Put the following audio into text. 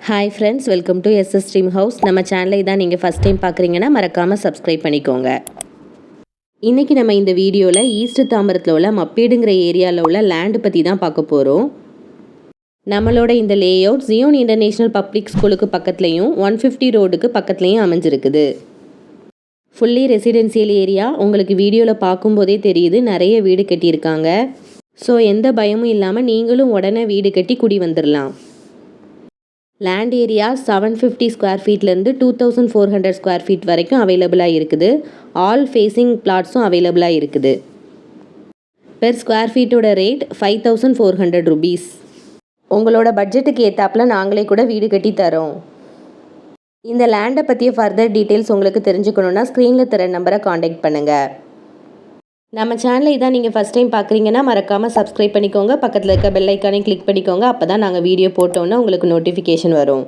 Hi friends, welcome to SS dream house. நம்ம சேனலை தான் நீங்கள் ஃபஸ்ட் டைம் பார்க்குறீங்கன்னா மறக்காமல் சப்ஸ்கிரைப் பண்ணிக்கோங்க. இன்றைக்கி நம்ம இந்த வீடியோவில் ஈஸ்ட் தாம்பரத்தில் உள்ள மப்பேடுங்கிற ஏரியாவில் உள்ள லேண்டு பற்றி தான் பார்க்க போகிறோம். நம்மளோட இந்த லேஅவுட் ஜியோன் இன்டர்நேஷ்னல் பப்ளிக் ஸ்கூலுக்கு பக்கத்துலேயும் 150 ரோடுக்கு பக்கத்துலேயும் அமைஞ்சிருக்குது. Fully residential area. உங்களுக்கு வீடியோவில் பார்க்கும்போதே தெரியுது, நிறைய வீடு கட்டியிருக்காங்க. ஸோ எந்த பயமும் இல்லாமல் நீங்களும் உடனே வீடு கட்டி குடி வந்துடலாம். லேண்ட் ஏரியா 750 ஸ்கொயர் ஃபீட்லேருந்து 2400 ஸ்கொயர் ஃபீட் வரைக்கும் அவைலபிளாக இருக்குது. ஆல் ஃபேஸிங் பிளாட்ஸும் அவைலபிளாக இருக்குது. பெர் ஸ்கொயர் ஃபீட்டோட ரேட் 5400 ருபீஸ். உங்களோட பட்ஜெட்டுக்கு ஏற்றாப்புல நாங்களே கூட வீடு கட்டி தரோம். இந்த லேண்டை பற்றிய ஃபர்தர் டீட்டெயில்ஸ் உங்களுக்கு தெரிஞ்சுக்கணுன்னா ஸ்க்ரீனில் தர நம்பரை காண்டாக்ட் பண்ணுங்கள். நம்ம சேனலை இதான் நீங்கள் ஃபஸ்ட் டைம் பார்க்குறீங்கன்னா மறக்காமல் சப்ஸ்கிரைப் பண்ணிக்கோங்க. பக்கத்தில் இருக்க பெல் ஐக்கானே கிளிக் பண்ணிக்கோங்க. அப்போ தான் நாங்கள் வீடியோ போட்டோன்னா உங்களுக்கு நோட்டிஃபிகேஷன் வரும்.